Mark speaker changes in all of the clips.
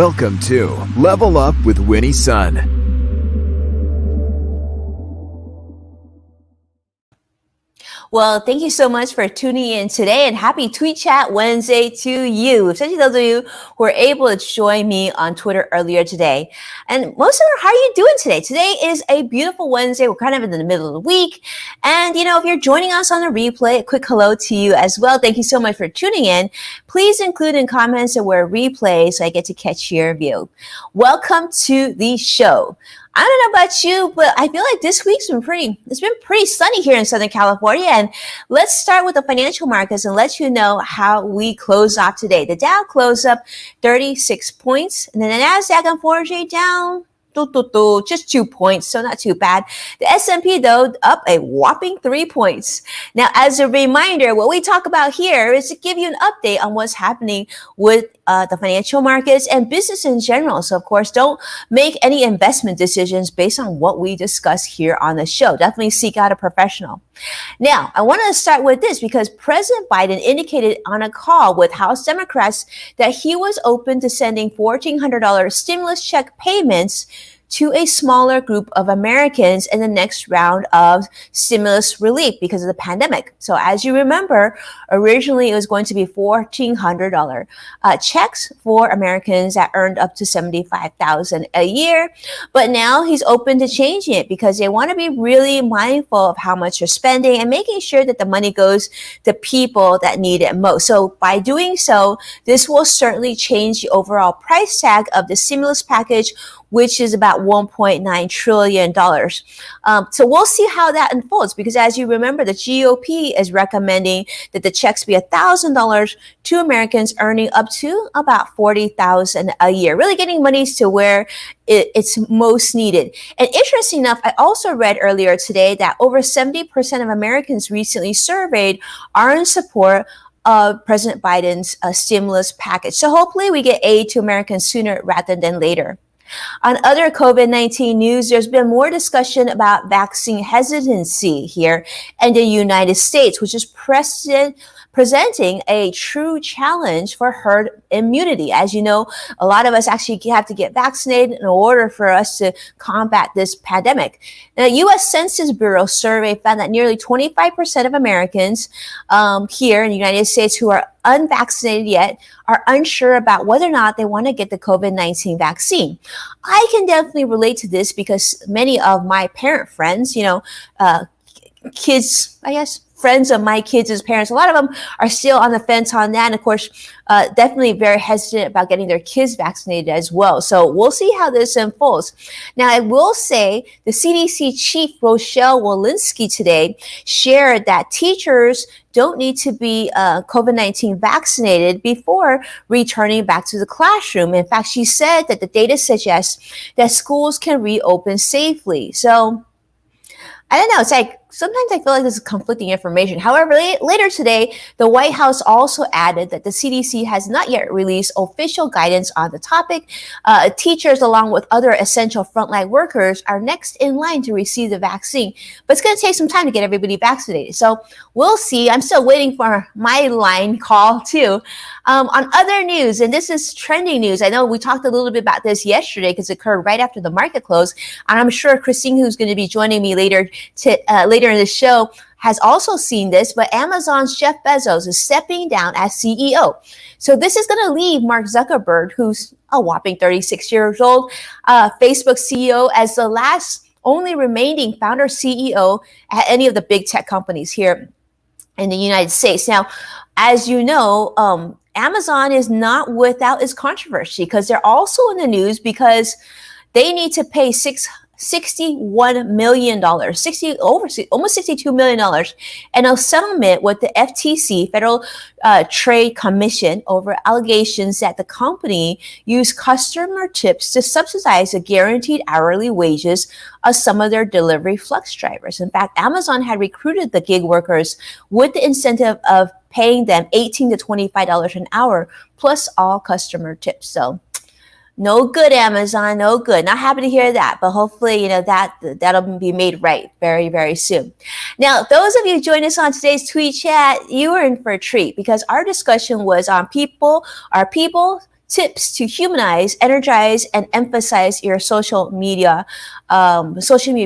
Speaker 1: Welcome to Level Up with Winnie Sun.
Speaker 2: Well, thank you so much for tuning in today, and happy Tweet Chat Wednesday to you, especially those of you who were able to join me on Twitter earlier today. And most of you, how are you doing today? Today is a beautiful Wednesday. We're kind of in the middle of the week. And, if you're joining us on a replay, a quick hello to you as well. Thank you so much for tuning in. Please include in comments that we're replay so I get to catch your view. Welcome to the show. I don't know about you, but I feel like this week's been pretty sunny here in Southern California. And let's start with the financial markets and let you know how we closed off today. The Dow closed up 36 points, and then the Nasdaq unfortunately down just 2 points, so not too bad. The S&P, though, up a whopping 3 points. Now, as a reminder, what we talk about here is to give you an update on what's happening with the financial markets and business in general. So, of course, don't make any investment decisions based on what we discuss here on the show. Definitely seek out a professional. Now, I want to start with this because President Biden indicated on a call with House Democrats that he was open to sending $1,400 stimulus check payments to a smaller group of Americans in the next round of stimulus relief because of the pandemic. So as you remember, originally it was going to be $1,400 checks for Americans that earned up to $75,000 a year. But now he's open to changing it because they want to be really mindful of how much you're spending and making sure that the money goes to people that need it most. So by doing so, this will certainly change the overall price tag of the stimulus package, which is about $1.9 trillion. So we'll see how that unfolds because as you remember, the GOP is recommending that the checks be $1,000 to Americans earning up to about $40,000 a year, really getting monies to where it's most needed. And interesting enough, I also read earlier today that over 70% of Americans recently surveyed are in support of President Biden's stimulus package. So hopefully we get aid to Americans sooner rather than later. On other COVID-19 news, there's been more discussion about vaccine hesitancy here in the United States, which is presenting a true challenge for herd immunity. As you know, a lot of us actually have to get vaccinated in order for us to combat this pandemic. Now, the U.S. Census Bureau survey found that nearly 25% of Americans here in the United States who are unvaccinated yet are unsure about whether or not they want to get the COVID-19 vaccine. I can definitely relate to this because many of my parent friends, kids, I guess, friends of my kids as parents, a lot of them are still on the fence on that. And of course, definitely very hesitant about getting their kids vaccinated as well. So we'll see how this unfolds. Now, I will say the CDC chief, Rochelle Walensky, today shared that teachers don't need to be COVID-19 vaccinated before returning back to the classroom. In fact, she said that the data suggests that schools can reopen safely. So I don't know. It's like sometimes I feel like this is conflicting information. However, later today, the White House also added that the CDC has not yet released official guidance on the topic. Teachers, along with other essential frontline workers, are next in line to receive the vaccine. But it's going to take some time to get everybody vaccinated. So we'll see. I'm still waiting for my line call too. On other news, and this is trending news. I know we talked a little bit about this yesterday because it occurred right after the market closed. And I'm sure Christine, who's going to be joining me later in the show, has also seen this, but Amazon's Jeff Bezos is stepping down as CEO. So this is going to leave Mark Zuckerberg, who's a whopping 36 years old, Facebook CEO, as the last only remaining founder CEO at any of the big tech companies here in the United States. Now, as you know, Amazon is not without its controversy because they're also in the news because they need to pay $61 million, almost $62 million, and a settlement with the FTC, Federal Trade Commission, over allegations that the company used customer tips to subsidize the guaranteed hourly wages of some of their delivery flex drivers. In fact, Amazon had recruited the gig workers with the incentive of paying them $18 to $25 an hour, plus all customer tips. So no good, Amazon, no good. Not happy to hear that, but hopefully, that'll be made right very, very soon. Now, those of you joining us on today's tweet chat, you are in for a treat because our discussion was on people tips to humanize, energize, and emphasize your social media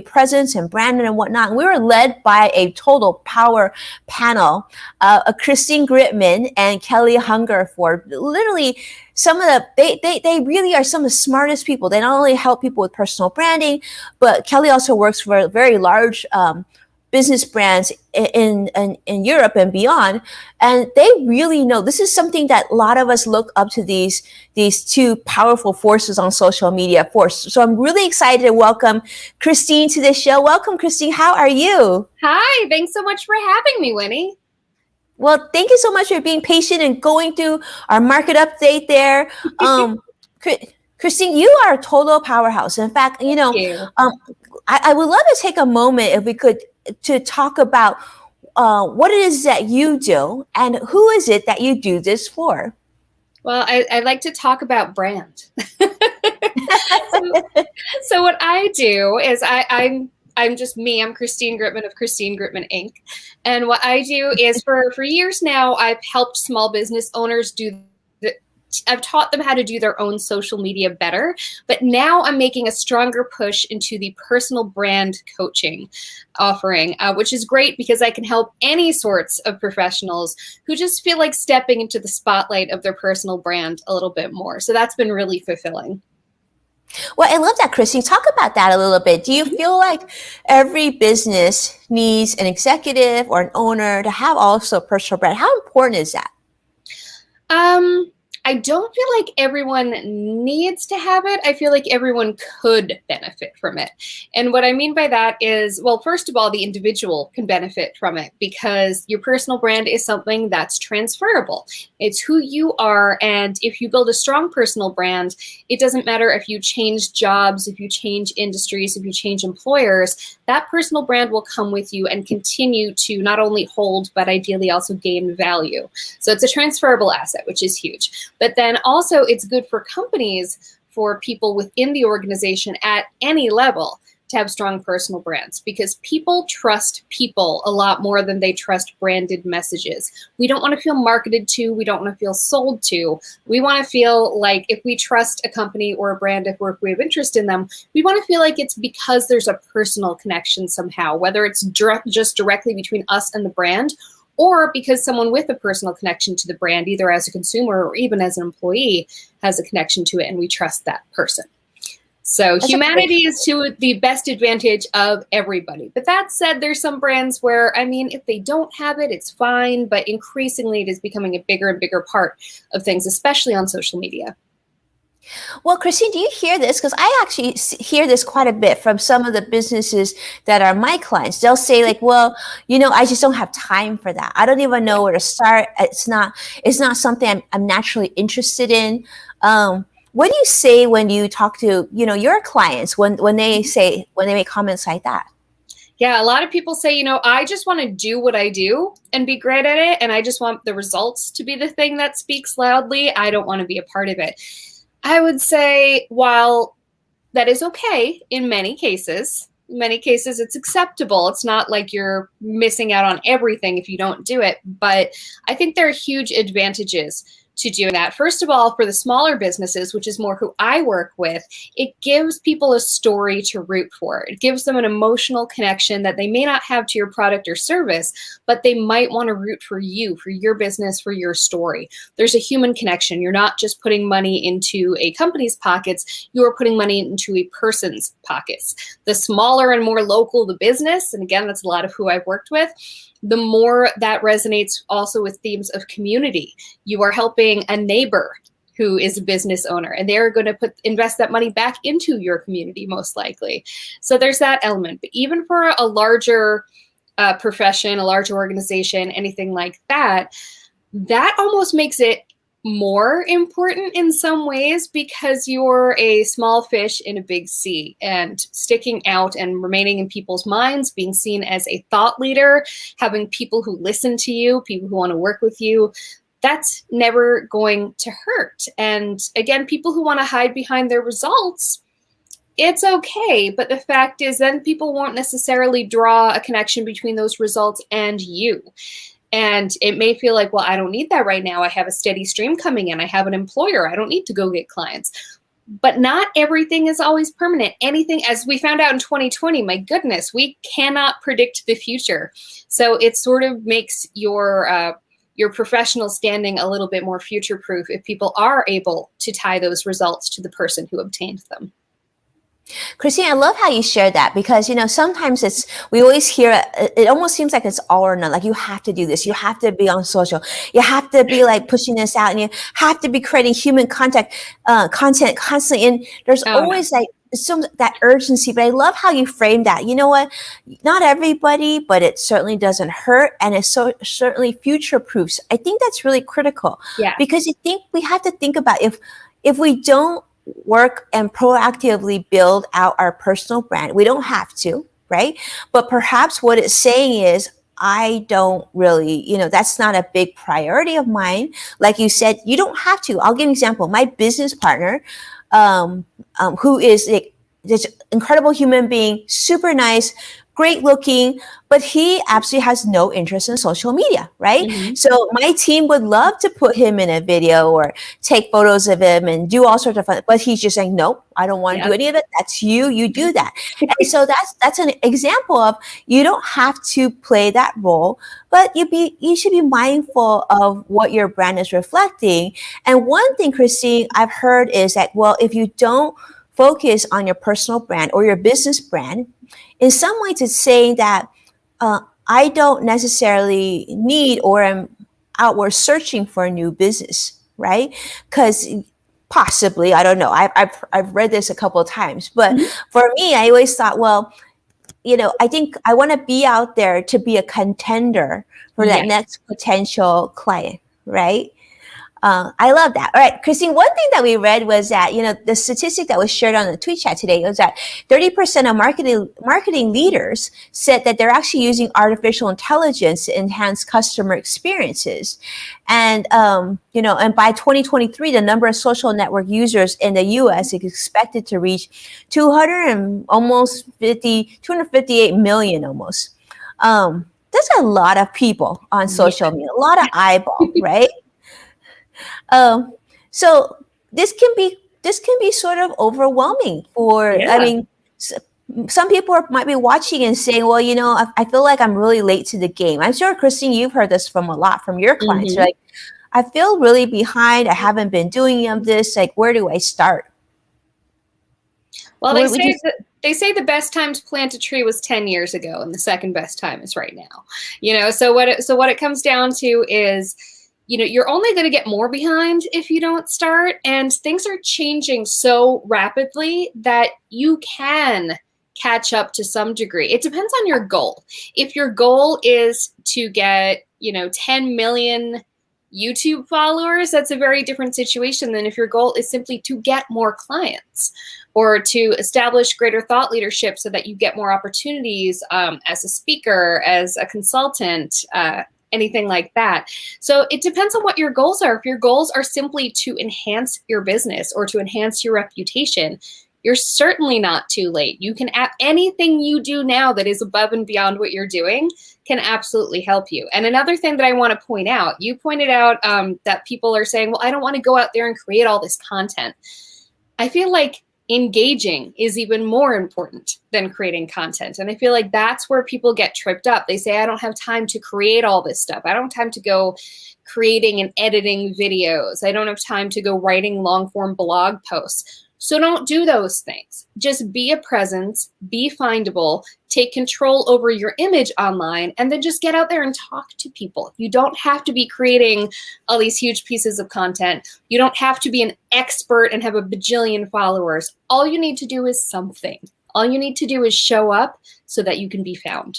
Speaker 2: presence and branding and whatnot. And we were led by a total power panel, Christine Gritman and Kelly Hungerford. Literally, they really are some of the smartest people. They not only help people with personal branding, but Kelly also works for a very large business brands in Europe and beyond, and they really know this is something that a lot of us look up to these two powerful forces on social media force. So I'm really excited to welcome Christine to the show. Welcome, Christine. How are you?
Speaker 3: Hi, thanks so much for having me, Winnie.
Speaker 2: Well, thank you so much for being patient and going through our market update there. Christine, you are a total powerhouse. In fact, I would love to take a moment if we could to talk about what it is that you do and who is it that you do this for?
Speaker 3: Well, I like to talk about brand. So what I do is I'm just me. I'm Christine Gritman of Christine Gritman Inc. And what I do is for years now, I've helped small business owners I've taught them how to do their own social media better, but now I'm making a stronger push into the personal brand coaching offering, which is great because I can help any sorts of professionals who just feel like stepping into the spotlight of their personal brand a little bit more. So that's been really fulfilling.
Speaker 2: Well, I love that, Christine. Talk about that a little bit. Do you feel like every business needs an executive or an owner to have also a personal brand? How important is that?
Speaker 3: I don't feel like everyone needs to have it. I feel like everyone could benefit from it. And what I mean by that is, well, first of all, the individual can benefit from it because your personal brand is something that's transferable. It's who you are. And if you build a strong personal brand, it doesn't matter if you change jobs, if you change industries, if you change employers, that personal brand will come with you and continue to not only hold, but ideally also gain value. So it's a transferable asset, which is huge. But then also it's good for companies, for people within the organization at any level to have strong personal brands because people trust people a lot more than they trust branded messages. We don't want to feel marketed to. We don't want to feel sold to. We want to feel like if we trust a company or a brand, if we have interest in them, we want to feel like it's because there's a personal connection somehow, whether it's just directly between us and the brand or because someone with a personal connection to the brand, either as a consumer or even as an employee, has a connection to it, and we trust that person. So humanity is to the best advantage of everybody. But that said, there's some brands where, if they don't have it, it's fine. But increasingly, it is becoming a bigger and bigger part of things, especially on social media.
Speaker 2: Well, Christine, do you hear this? Because I actually hear this quite a bit from some of the businesses that are my clients. They'll say like, well, I just don't have time for that. I don't even know where to start. It's not something I'm naturally interested in. What do you say when you talk to, your clients when they make comments like that?
Speaker 3: Yeah, a lot of people say, I just want to do what I do and be great at it. And I just want the results to be the thing that speaks loudly. I don't want to be a part of it. I would say, while that is okay in many cases it's acceptable. It's not like you're missing out on everything if you don't do it. But I think there are huge advantages to doing that. First of all, for the smaller businesses, which is more who I work with, it gives people a story to root for. It gives them an emotional connection that they may not have to your product or service, but they might want to root for you, for your business, for your story. There's a human connection. You're not just putting money into a company's pockets, you are putting money into a person's pockets. The smaller and more local the business, and again, that's a lot of who I've worked with, the more that resonates also with themes of community. You are helping a neighbor who is a business owner, and they're going to invest that money back into your community, most likely. So there's that element. But even for a larger profession, a larger organization, anything like that, that almost makes it more important in some ways because you're a small fish in a big sea, and sticking out and remaining in people's minds, being seen as a thought leader, having people who listen to you, people who want to work with you, that's never going to hurt. And again, people who want to hide behind their results, it's okay. But the fact is then people won't necessarily draw a connection between those results and you. And it may feel like, well, I don't need that right now. I have a steady stream coming in. I have an employer. I don't need to go get clients. But not everything is always permanent. Anything, as we found out in 2020, my goodness, we cannot predict the future. So it sort of makes your professional standing a little bit more future-proof if people are able to tie those results to the person who obtained them.
Speaker 2: Christine, I love how you share that, because, sometimes we always hear it almost seems like it's all or none. Like, you have to do this. You have to be on social. You have to be like pushing this out, and you have to be creating human content constantly. And there's always like that urgency, but I love how you frame that. You know what? Not everybody, but it certainly doesn't hurt. And it certainly future proofs. I think that's really critical, because we have to think about if we don't work and proactively build out our personal brand. We don't have to, right? But perhaps what it's saying is, I don't really, that's not a big priority of mine. Like you said, you don't have to. I'll give an example. My business partner, who is this incredible human being, super nice, great looking, but he absolutely has no interest in social media, right? Mm-hmm. So my team would love to put him in a video or take photos of him and do all sorts of fun, but he's just saying, nope, I don't want to do any of it. That's you do that. And so that's an example of, you don't have to play that role, but you should be mindful of what your brand is reflecting. And one thing, Christine, I've heard is that, well, if you don't focus on your personal brand or your business brand, in some ways it's saying that I don't necessarily need or am outward searching for a new business, right? Because possibly, I don't know, I've read this a couple of times, but for me, I always thought, well, I think I want to be out there to be a contender for that next potential client, right? I love that. All right, Christine, one thing that we read was that, the statistic that was shared on the tweet chat today was that 30% of marketing leaders said that they're actually using artificial intelligence to enhance customer experiences. And, and by 2023, the number of social network users in the U.S. is expected to reach 258 million almost. That's a lot of people on social media, a lot of eyeball, right? So this can be sort of overwhelming for, I mean, some people might be watching and saying, well, I feel like I'm really late to the game. I'm sure, Christine, you've heard this from a lot from your clients. You're like, I feel really behind. I haven't been doing this. Like, where do I start?
Speaker 3: Well, they say the best time to plant a tree was 10 years ago, and the second best time is right now. So what it comes down to is, you're only going to get more behind if you don't start. And things are changing so rapidly that you can catch up to some degree. It depends on your goal. If your goal is to get, 10 million YouTube followers, that's a very different situation than if your goal is simply to get more clients or to establish greater thought leadership so that you get more opportunities as a speaker, as a consultant, anything like that. So it depends on what your goals are. If your goals are simply to enhance your business or to enhance your reputation, you're certainly not too late. You can anything you do now that is above and beyond what you're doing can absolutely help you. And another thing that I want to point out, you pointed out that people are saying, well, I don't want to go out there and create all this content. I feel like engaging is even more important than creating content. And I feel like that's where people get tripped up. They say, I don't have time to create all this stuff. I don't have time to go creating and editing videos. I don't have time to go writing long form blog posts. So don't do those things. Just be a presence, be findable, take control over your image online, and then just get out there and talk to people. You don't have to be creating all these huge pieces of content. You don't have to be an expert and have a bajillion followers. All you need to do is something. All you need to do is show up so that you can be found.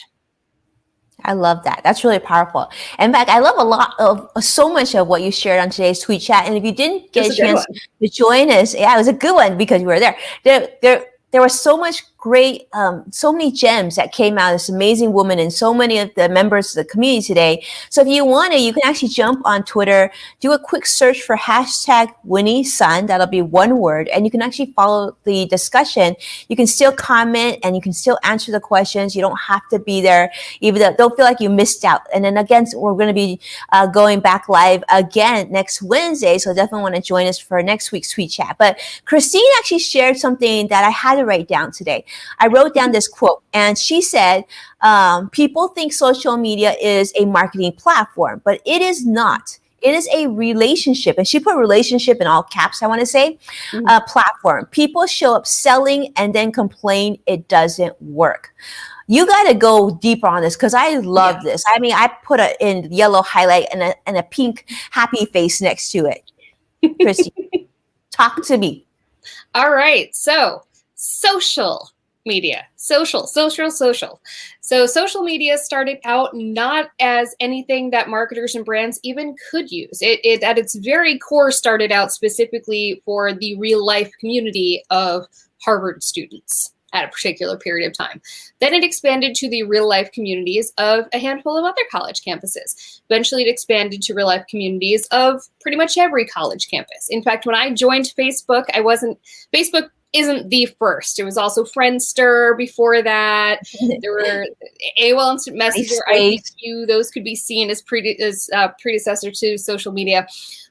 Speaker 2: I love that. That's really powerful. In fact, I love a lot of so much of what you shared on today's tweet chat. And if you didn't get a chance to join us, it was a good one because you were there. There was so much great, so many gems that came out of this amazing woman and so many of the members of the community today. So if you want to, you can actually jump on Twitter, do a quick search for hashtag Winnie Sun. That'll be one word. And you can actually follow the discussion. You can still comment and you can still answer the questions. You don't have to be there. Even though, don't feel like you missed out. And then again, we're going to be going back live again next Wednesday. So definitely want to join us for next week's Tweet Chat. But Christine actually shared something that I had to write down today. I wrote down this quote, and she said, people think social media is a marketing platform, but it is not. It is a relationship. And she put relationship in all caps, I want to say, platform. People show up selling and then complain it doesn't work. You got to go deeper on this because I love this. I mean, I put it in yellow highlight and a pink happy face next to it. Christy, talk to me.
Speaker 3: All right. So social media, social. So social media started out not as anything that marketers and brands even could use. It at its very core started out specifically for the real life community of Harvard students at a particular period of time. Then it expanded to the real life communities of a handful of other college campuses. Eventually it expanded to real life communities of pretty much every college campus. In fact, when I joined Facebook, Facebook isn't the first. It was also Friendster before that. There were AOL Instant Messenger, ICQ. Those could be seen as predecessor to social media.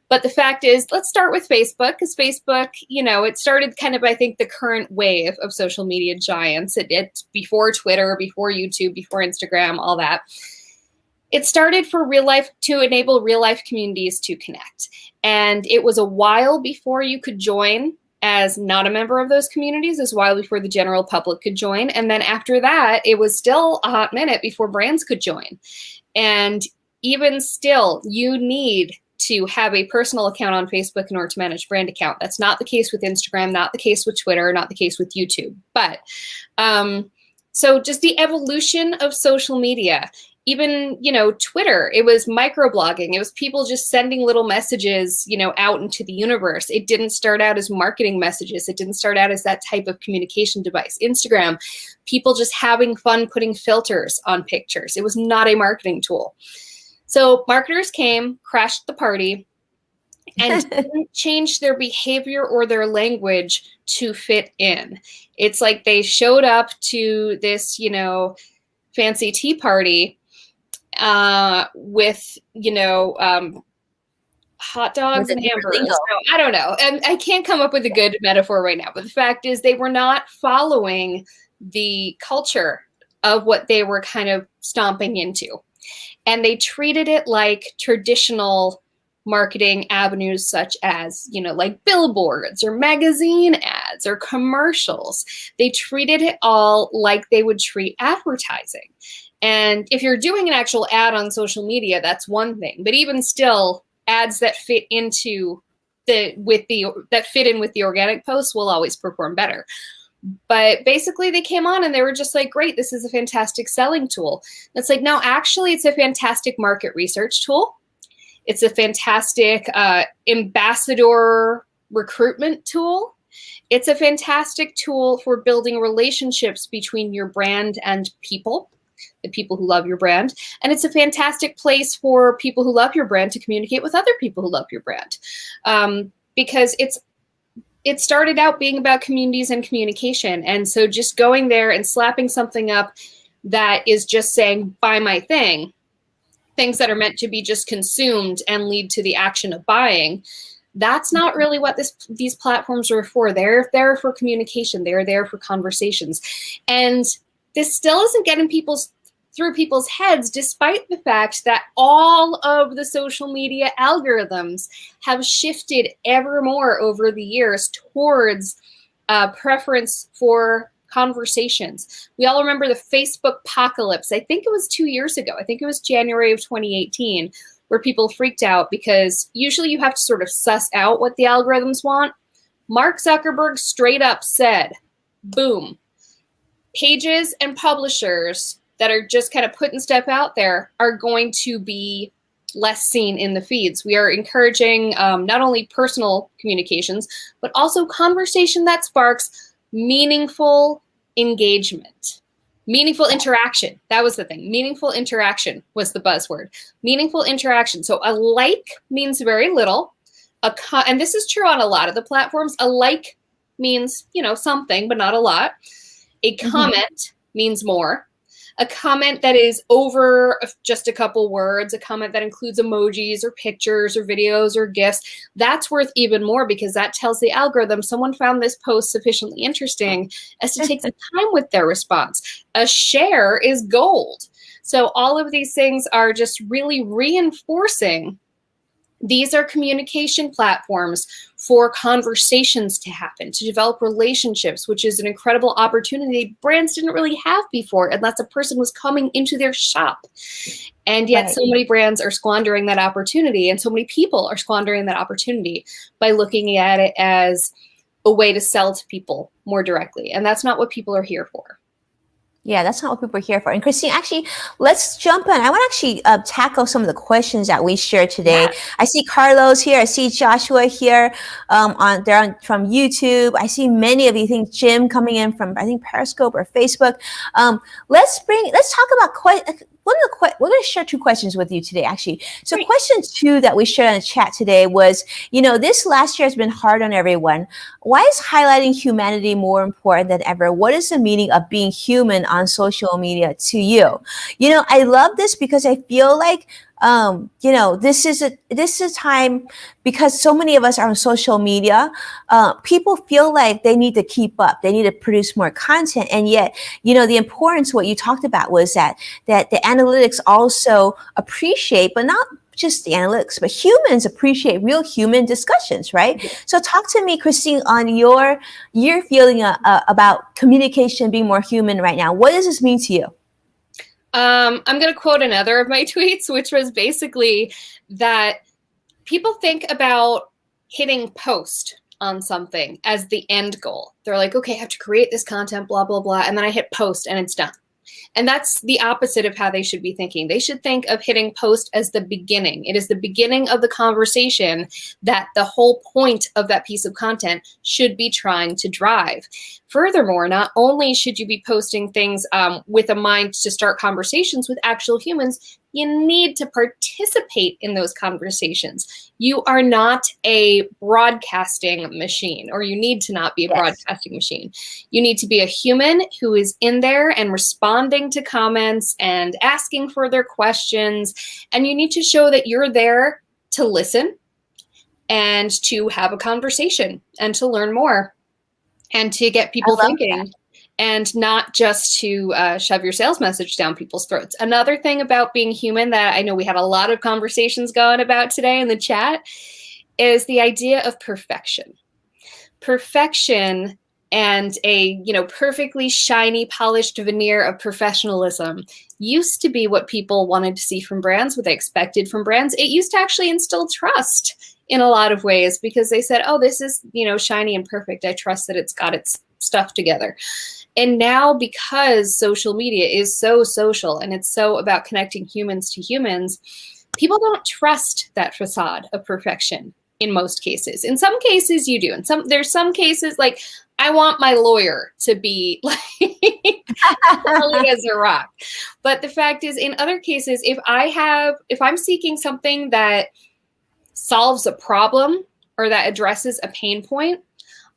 Speaker 3: But the fact is, let's start with Facebook, because Facebook, it started kind of, I think, the current wave of social media giants. It before Twitter, before YouTube, before Instagram, all that. It started for real life, to enable real life communities to connect. And it was a while before you could join as not a member of those communities, as while before the general public could join. And then after that, it was still a hot minute before brands could join. And even still, you need to have a personal account on Facebook in order to manage brand account. That's not the case with Instagram, not the case with Twitter, not the case with YouTube. But so just the evolution of social media, even, Twitter, it was microblogging. It was people just sending little messages, out into the universe. It didn't start out as marketing messages. It didn't start out as that type of communication device. Instagram, people just having fun putting filters on pictures. It was not a marketing tool. So marketers came, crashed the party, and didn't change their behavior or their language to fit in. It's like they showed up to this, fancy tea party with, hot dogs and hamburgers. So, I don't know. And I can't come up with a good metaphor right now. But the fact is they were not following the culture of what they were kind of stomping into. And they treated it like traditional marketing avenues such as, like billboards or magazine ads or commercials. They treated it all like they would treat advertising. And if you're doing an actual ad on social media, that's one thing. But even still, ads that fit into that fit in with the organic posts will always perform better. But basically they came on and they were just like, great, this is a fantastic selling tool. It's like, no, actually it's a fantastic market research tool. It's a fantastic ambassador recruitment tool. It's a fantastic tool for building relationships between your brand and people, the people who love your brand. And it's a fantastic place for people who love your brand to communicate with other people who love your brand. Because it started out being about communities and communication. And so just going there and slapping something up that is just saying, buy my thing, things that are meant to be just consumed and lead to the action of buying, that's not really what these platforms are for. They're there for communication. They're there for conversations. And this still isn't getting through people's heads, despite the fact that all of the social media algorithms have shifted ever more over the years towards preference for conversations. We all remember the Facebook apocalypse. I think it was 2 years ago. I think it was January of 2018, where people freaked out because usually you have to sort of suss out what the algorithms want. Mark Zuckerberg straight up said, boom, pages and publishers that are just kind of putting stuff out there are going to be less seen in the feeds. We are encouraging not only personal communications, but also conversation that sparks meaningful engagement, meaningful interaction. That was the thing. Meaningful interaction was the buzzword. Meaningful interaction. So a like means very little. And this is true on a lot of the platforms. A like means, something, but not a lot. A comment means more. A comment that is over just a couple words, a comment that includes emojis or pictures or videos or GIFs, that's worth even more because that tells the algorithm someone found this post sufficiently interesting as to take the time with their response. A share is gold. So all of these things are just really reinforcing. These are communication platforms for conversations to happen, to develop relationships, which is an incredible opportunity brands didn't really have before unless a person was coming into their shop. And yet so many brands are squandering that opportunity, and so many people are squandering that opportunity by looking at it as a way to sell to people more directly. And that's not what people are here for.
Speaker 2: Yeah, that's not what people are here for. And Christine, actually, let's jump in. I want to actually tackle some of the questions that we shared today. Yeah. I see Carlos here. I see Joshua here from YouTube. I see many of you. I think Jim coming in from, I think, Periscope or Facebook. Let's talk about we're going to share two questions with you today, actually. So Great. Question 2 that we shared in the chat today was, this last year has been hard on everyone. Why is highlighting humanity more important than ever? What is the meaning of being human on social media to you? I love this because I feel like, this is a time because so many of us are on social media. People feel like they need to keep up. They need to produce more content. And yet, the importance, what you talked about was that the analytics also appreciate, but not just the analytics, but humans appreciate real human discussions, right? Mm-hmm. So talk to me, Christine, on your feeling about communication being more human right now. What does this mean to you?
Speaker 3: I'm going to quote another of my tweets, which was basically that people think about hitting post on something as the end goal. They're like, okay, I have to create this content, blah, blah, blah. And then I hit post and it's done. And that's the opposite of how they should be thinking. They should think of hitting post as the beginning. It is the beginning of the conversation that the whole point of that piece of content should be trying to drive. Furthermore, not only should you be posting things with a mind to start conversations with actual humans, you need to participate in those conversations. You are not a broadcasting machine, or you need to not be a broadcasting machine. You need to be a human who is in there and responding to comments and asking further questions. And you need to show that you're there to listen and to have a conversation and to learn more and to get people thinking. And not just to shove your sales message down people's throats. Another thing about being human that I know we had a lot of conversations going about today in the chat is the idea of perfection. Perfection and a perfectly shiny, polished veneer of professionalism used to be what people wanted to see from brands, what they expected from brands. It used to actually instill trust in a lot of ways because they said, oh, this is shiny and perfect. I trust that it's got its stuff together. And now, because social media is so social and it's so about connecting humans to humans, people don't trust that facade of perfection in most cases. In some cases, you do. There's some cases like I want my lawyer to be like solid as a rock. But the fact is, in other cases, if I'm seeking something that solves a problem or that addresses a pain point,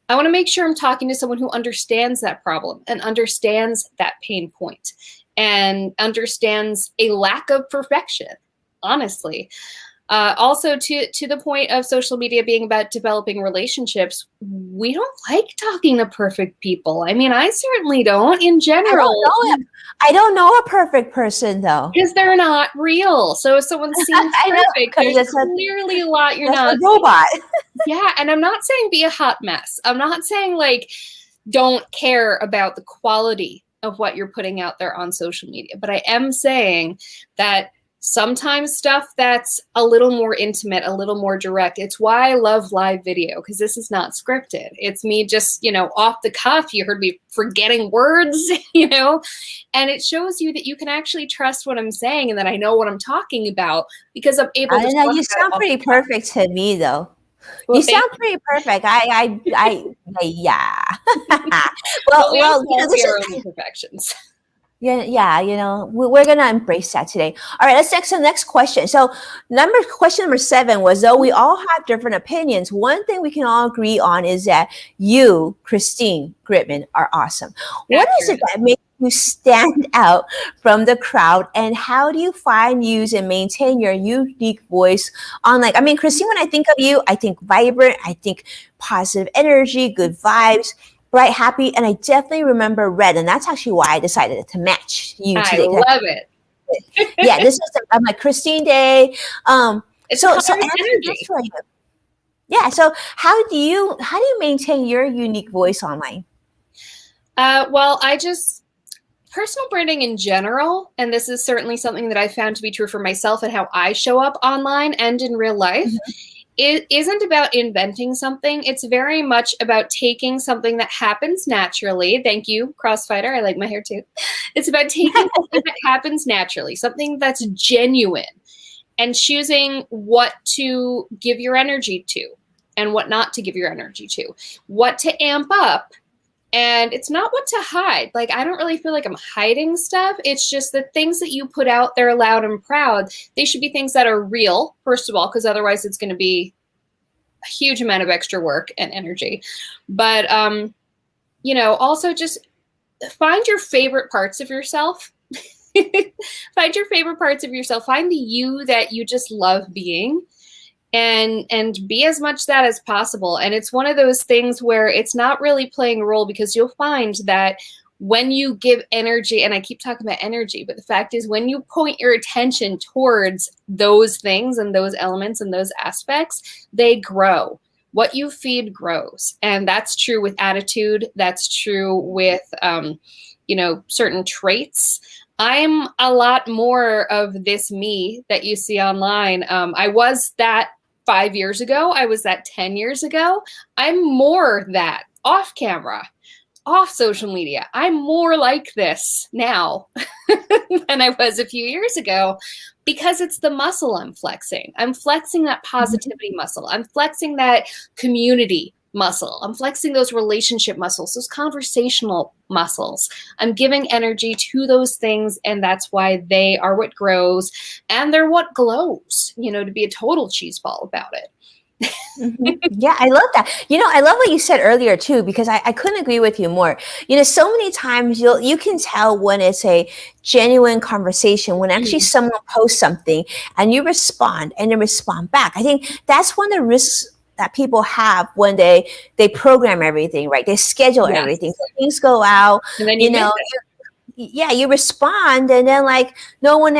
Speaker 3: I want to make sure I'm talking to someone who understands that problem and understands that pain point and understands a lack of perfection, honestly. Also, to the point of social media being about developing relationships, we don't like talking to perfect people. I mean, I certainly don't in general.
Speaker 2: I don't know a perfect person, though.
Speaker 3: Because they're not real. So if someone seems perfect, there's clearly a lot you're not.
Speaker 2: A robot.
Speaker 3: Yeah, and I'm not saying be a hot mess. I'm not saying like don't care about the quality of what you're putting out there on social media. But I am saying that sometimes stuff that's a little more intimate, a little more direct. It's why I love live video, because this is not scripted. It's me just, off the cuff. You heard me forgetting words, and it shows you that you can actually trust what I'm saying and that I know what I'm talking about because I'm able to.
Speaker 2: I know you sound pretty perfect to me, though.
Speaker 3: Well,
Speaker 2: You
Speaker 3: thank
Speaker 2: sound pretty perfect. Yeah.
Speaker 3: well, we all
Speaker 2: You know,
Speaker 3: see
Speaker 2: this
Speaker 3: our
Speaker 2: is
Speaker 3: own imperfections.
Speaker 2: yeah. You know, we're gonna embrace that today. All right, let's next the next question. So, question number 7 was though we all have different opinions. One thing we can all agree on is that you, Christine Gritman, are awesome. What is it
Speaker 3: Accurate.
Speaker 2: that makes you stand out from the crowd, and how do you find, use, and maintain your unique voice online? I mean, Christine, when I think of you, I think vibrant, I think positive energy, good vibes, bright, happy, and I definitely remember red, and that's actually why I decided to match you
Speaker 3: I
Speaker 2: today.
Speaker 3: love it.
Speaker 2: Yeah, this is my Christine Day.
Speaker 3: It's
Speaker 2: So
Speaker 3: color
Speaker 2: answer this
Speaker 3: energy.
Speaker 2: for you. Yeah. So how do you maintain your unique voice online?
Speaker 3: Well, I just personal branding in general, and this is certainly something that I found to be true for myself and how I show up online and in real life. It isn't about inventing something. It's very much about taking something that happens naturally. Thank you, Crossfighter. I like my hair too. It's about taking something that happens naturally, something that's genuine, and choosing what to give your energy to and what not to give your energy to, what to amp up. And it's not what to hide. Like, I don't really feel like I'm hiding stuff. It's just the things that you put out there loud and proud, they should be things that are real, first of all, because otherwise it's going to be a huge amount of extra work and energy. But, also just find your favorite parts of yourself. Find your favorite parts of yourself. Find the you that you just love being, and be as much that as possible. And it's one of those things where it's not really playing a role, because you'll find that when you give energy, and I keep talking about energy, but the fact is when you point your attention towards those things and those elements and those aspects, they grow. What you feed grows. And that's true with attitude. That's true with, certain traits. I'm a lot more of this me that you see online. I was that 5 years ago. I was that 10 years ago. I'm more that off camera, off social media. I'm more like this now than I was a few years ago, because it's the muscle I'm flexing. I'm flexing that positivity muscle. I'm flexing that community muscle. I'm flexing those relationship muscles, those conversational muscles. I'm giving energy to those things, and that's why they are what grows, and they're what glows, to be a total cheeseball about it.
Speaker 2: Yeah, I love that. I love what you said earlier too, because I couldn't agree with you more. So many times you can tell when it's a genuine conversation, when actually someone posts something and you respond and they respond back. I think that's one of the risks that people have when they program everything, right? They schedule everything. So things go out,
Speaker 3: And then you miss
Speaker 2: you respond, and then no one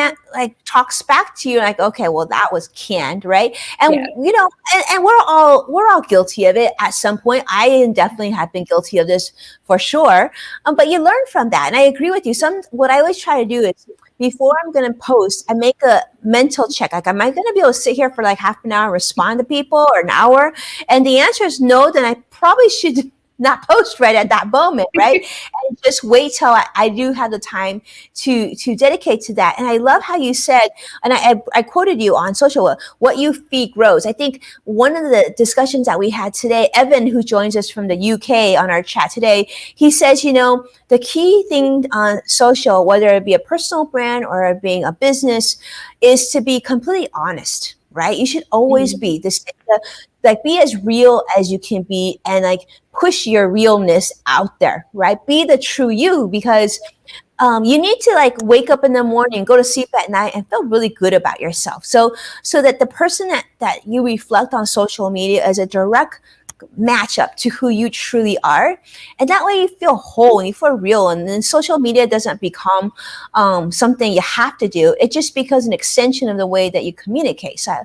Speaker 2: talks back to you, like, okay, well, that was canned, right? And and we're all guilty of it at some point. I definitely have been guilty of this for sure. But you learn from that, and I agree with you. What I always try to do is, before I'm going to post, I make a mental check. Like, am I going to be able to sit here for half an hour and respond to people, or an hour? And the answer is no. Then I probably should not post right at that moment, right? And just wait till I do have the time to dedicate to that. And I love how you said, and I quoted you on social, what you feed grows. I think one of the discussions that we had today, Evan, who joins us from the UK on our chat today, he says, the key thing on social, whether it be a personal brand or being a business, is to be completely honest, right? You should always be this, be as real as you can be, and push your realness out there, right? Be the true you, because you need to wake up in the morning, go to sleep at night, and feel really good about yourself. So that the person that you reflect on social media is a direct match up to who you truly are, and that way you feel whole and you feel real, and then social media doesn't become something you have to do. It just becomes an extension of the way that you communicate. So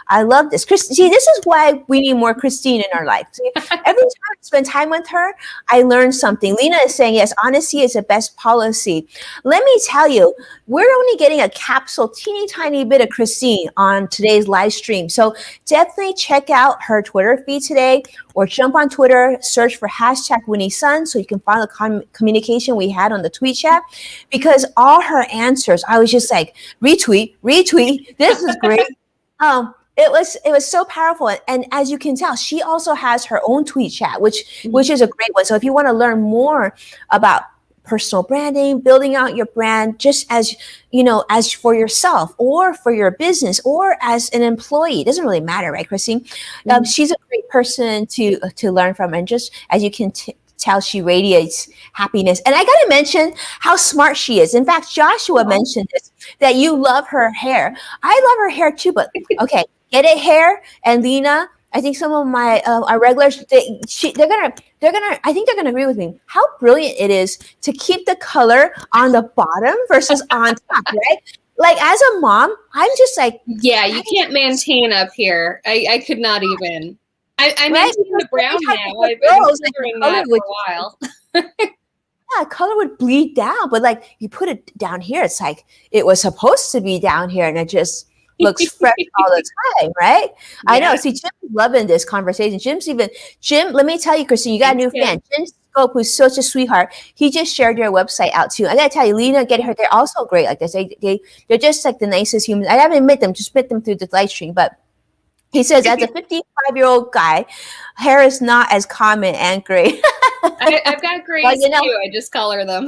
Speaker 2: I love this. See, this is why we need more Christine in our life. See, every time I spend time with her, I learn something. Lena is saying, yes, honesty is the best policy. Let me tell you, we're only getting a capsule, teeny tiny bit of Christine on today's live stream. So definitely check out her Twitter feed today, or jump on Twitter, search for #WinnieSun, so you can find the communication we had on the tweet chat, because all her answers, I was just like, retweet, this is great. it was so powerful. And as you can tell, she also has her own tweet chat, which is a great one. So if you want to learn more about personal branding, building out your brand, just as as for yourself or for your business or as an employee, it doesn't really matter, right, Christine? She's a great person to learn from, and just as you can tell, she radiates happiness. And I got to mention how smart she is. In fact, Joshua mentioned this, that you love her hair. I love her hair too, but okay, get it hair. And Lena, I think some of my our regulars, I think they're gonna agree with me. How brilliant it is to keep the color on the bottom versus on top, right? Like as a mom, I'm just like,
Speaker 3: yeah, you can't maintain up here. I could not even. I maintain the brown now. I've been figuring that for a while.
Speaker 2: Yeah, color would bleed down, but like you put it down here, it's like it was supposed to be down here, and it just looks fresh all the time, right? Yeah. I know. See, Jim's loving this conversation. Jim, let me tell you, Christine, you got a new fan. Jim Scope, who's such a sweetheart. He just shared your website out too. I gotta tell you, Lena, get her. They're also great like this. They're just like the nicest humans. I haven't met them, just met them through the live stream, but he says, as a 55-year-old guy, hair is not as common and gray.
Speaker 3: I've got grays too. I just color them.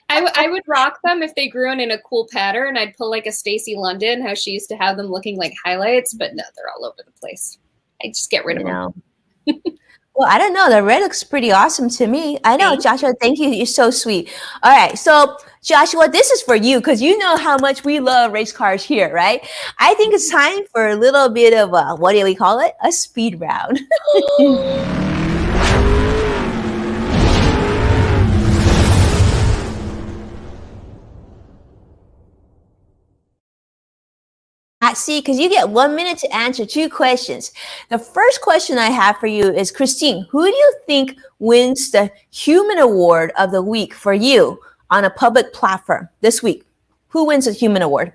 Speaker 3: I would rock them if they grew in a cool pattern. I'd pull like a Stacey London, how she used to have them looking like highlights, but no, they're all over the place. I just get rid of them.
Speaker 2: Well, I don't know. The red looks pretty awesome to me. I know, Joshua. Thank you. You're so sweet. All right. So, Joshua, this is for you because you know how much we love race cars here, right? I think it's time for a little bit of a, what do we call it? A speed round. See, because you get 1 minute to answer 2 questions. The first question I have for you is, Christine, who do you think wins the Human Award of the Week for you on a public platform this week? Who wins the Human Award?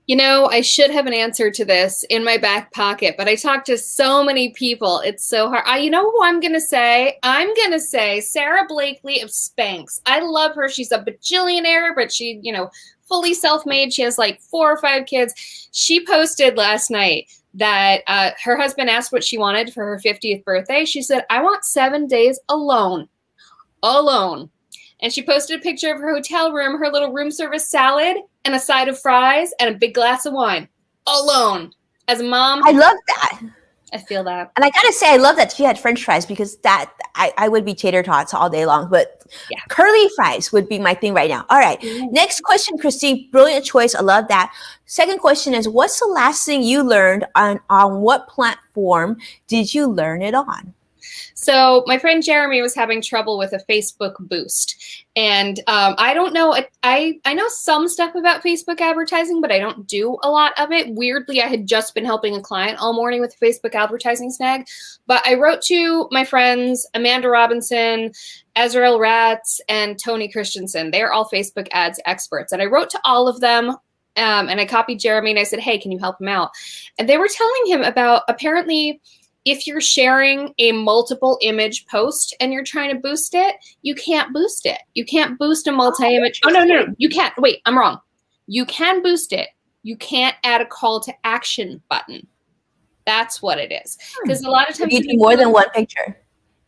Speaker 3: You know, I should have an answer to this in my back pocket, but I talk to so many people. It's so hard. You know who I'm going to say? I'm going to say Sarah Blakely of Spanx. I love her. She's a bajillionaire, but she, fully self-made. She has like 4 or 5 kids. She posted last night that her husband asked what she wanted for her 50th birthday. She said, I want 7 days alone. And she posted a picture of her hotel room, her little room service salad, and a side of fries, and a big glass of wine. Alone. As a mom.
Speaker 2: I love that.
Speaker 3: I feel that.
Speaker 2: And I gotta say, I love that she had French fries because that I would be tater tots all day long, but curly fries would be my thing right now. All right. Next question, Christine. Brilliant choice. I love that. Second question is, what's the last thing you learned on what platform did you learn it on?
Speaker 3: So my friend Jeremy was having trouble with a Facebook boost. And I don't know. I know some stuff about Facebook advertising, but I don't do a lot of it. Weirdly, I had just been helping a client all morning with a Facebook advertising snag. But I wrote to my friends, Amanda Robinson, Azrael Ratz, and Tony Christensen. They're all Facebook ads experts. And I wrote to all of them. And I copied Jeremy and I said, hey, can you help him out? And they were telling him about apparently if you're sharing a multiple image post and you're trying to boost it, you can't boost it. You can't boost a multi-image. Oh, no. You can't. Wait, I'm wrong. You can boost it. You can't add a call to action button. That's what it is. Because a lot of times
Speaker 2: you do more than one picture.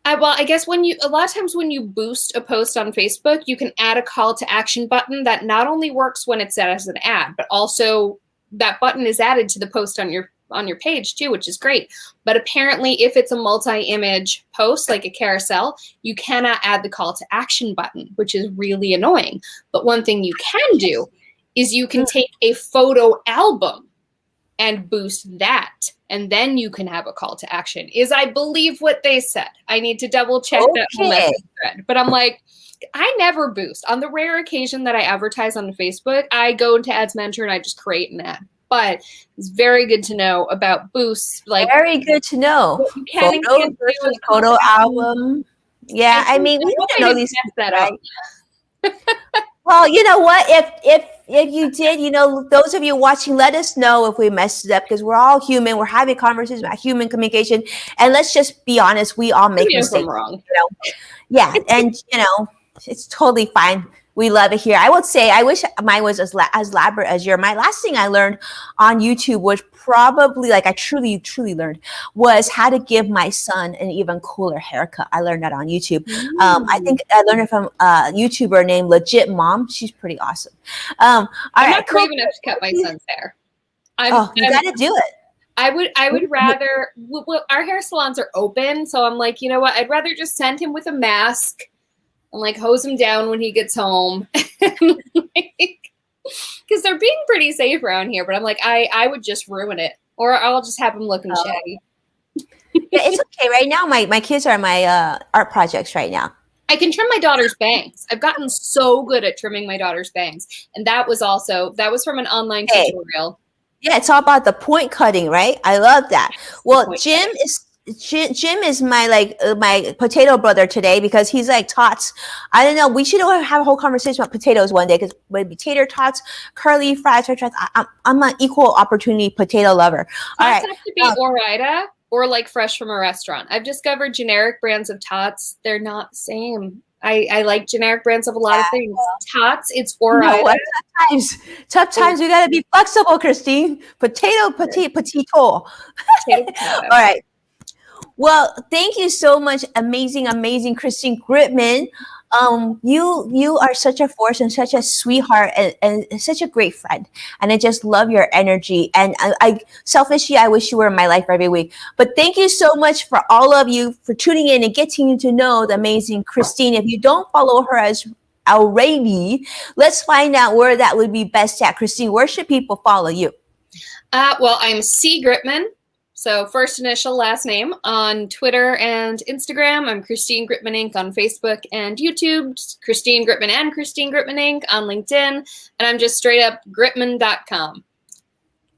Speaker 3: Well, I guess a lot of times when you boost a post on Facebook, you can add a call to action button that not only works when it's set as an ad, but also that button is added to the post on your page too, which is great. But apparently if it's a multi-image post, like a carousel, you cannot add the call to action button, which is really annoying. But one thing you can do is you can take a photo album and boost that. And then you can have a call to action, is I believe what they said. I need to double check that whole message thread. But I'm like, I never boost. On the rare occasion that I advertise on Facebook, I go into Ads Mentor and I just create an ad. But it's very good to know about boosts. Like
Speaker 2: very good to know. Photo versus photo album. Yeah, I mean, we don't know these things, right? Well, you know what? If you did, those of you watching, let us know if we messed it up because we're all human. We're having conversations about human communication, and let's just be honest. We all make mistakes.
Speaker 3: Wrong.
Speaker 2: Yeah, and it's totally fine. We love it here. I would say I wish mine was as elaborate as yours. My last thing I learned on YouTube was probably like I truly learned was how to give my son an even cooler haircut. I learned that on YouTube. I think I learned it from a YouTuber named Legit Mom. She's pretty awesome. All
Speaker 3: I'm
Speaker 2: right,
Speaker 3: not brave enough to cut my son's hair.
Speaker 2: You got to do it.
Speaker 3: I would rather. Well, our hair salons are open, so I'm like, you know what? I'd rather just send him with a mask and like hose him down when he gets home, because they're being pretty safe around here. But I'm like, I would just ruin it, or I'll just have him looking shaggy.
Speaker 2: Yeah, it's okay. Right now, my kids are my art projects right now.
Speaker 3: I can trim my daughter's bangs. I've gotten so good at trimming my daughter's bangs, and that was from an online tutorial.
Speaker 2: Yeah, it's all about the point cutting, right? I love that. Well, Jim is my my potato brother today because he's like tots. I don't know. We should have a whole conversation about potatoes one day because maybe tater tots, curly fries, I'm an equal opportunity potato lover. All right,
Speaker 3: have to be Ore-Ida or like fresh from a restaurant. I've discovered generic brands of tots. They're not the same. I like generic brands of a lot of things. Tots, it's Ore-Ida.
Speaker 2: Tough times. We got to be flexible, Christine. Potato. All right. Well, thank you so much. Amazing Christine Gritman. You are such a force and such a sweetheart and such a great friend. And I just love your energy. And I selfishly, I wish you were in my life every week. But thank you so much for all of you for tuning in and getting to know the amazing Christine. If you don't follow her as already, let's find out where that would be best at. Christine, where should people follow you?
Speaker 3: Well, I'm C. Gritman. So first initial, last name on Twitter and Instagram. I'm Christine Gritman Inc. on Facebook and YouTube. Christine Gritman and Christine Gritman Inc. on LinkedIn. And I'm just straight up Gritman.com.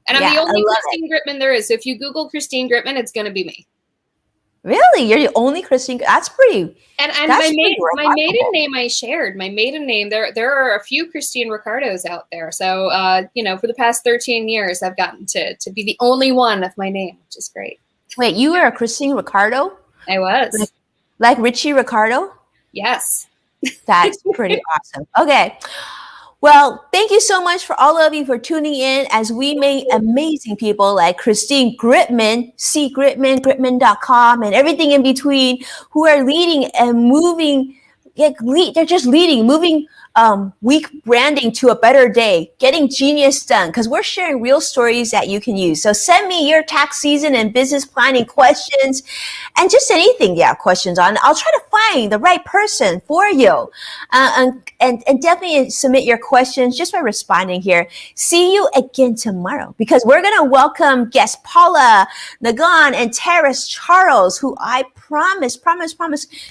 Speaker 3: And I'm the only Christine Gritman there is. So if you Google Christine Gritman, it's going to be me.
Speaker 2: Really? You're the only Christine? That's pretty.
Speaker 3: And my maiden name I shared. My maiden name, there are a few Christine Ricardos out there. So, for the past 13 years, I've gotten to be the only one of my name, which is great.
Speaker 2: Wait, you were a Christine Ricardo?
Speaker 3: I was.
Speaker 2: Like Richie Ricardo?
Speaker 3: Yes.
Speaker 2: That's pretty awesome. Okay. Well, thank you so much for all of you for tuning in as we meet amazing people like Christine Gritman, C. Gritman, Gritman.com, and everything in between who are leading and moving. They're just leading, moving weak branding to a better day, getting genius done because we're sharing real stories that you can use. So send me your tax season and business planning questions and just anything you have questions on. I'll try to find the right person for you. And definitely submit your questions just by responding here. See you again tomorrow because we're going to welcome guests Paula Nagan and Terrace Charles, who I promise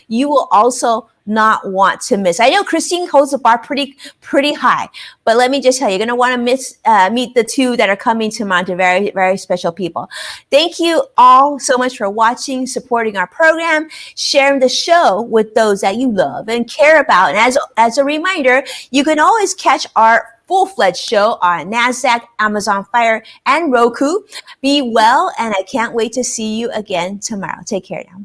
Speaker 2: you will also not want to miss. I know Christine holds the bar pretty high, but let me just tell you, you're going to want to meet the two that are coming tomorrow. They're very, very special people. Thank you all so much for watching, supporting our program, sharing the show with those that you love and care about. And as a reminder, you can always catch our full-fledged show on NASDAQ, Amazon Fire, and Roku. Be well, and I can't wait to see you again tomorrow. Take care now.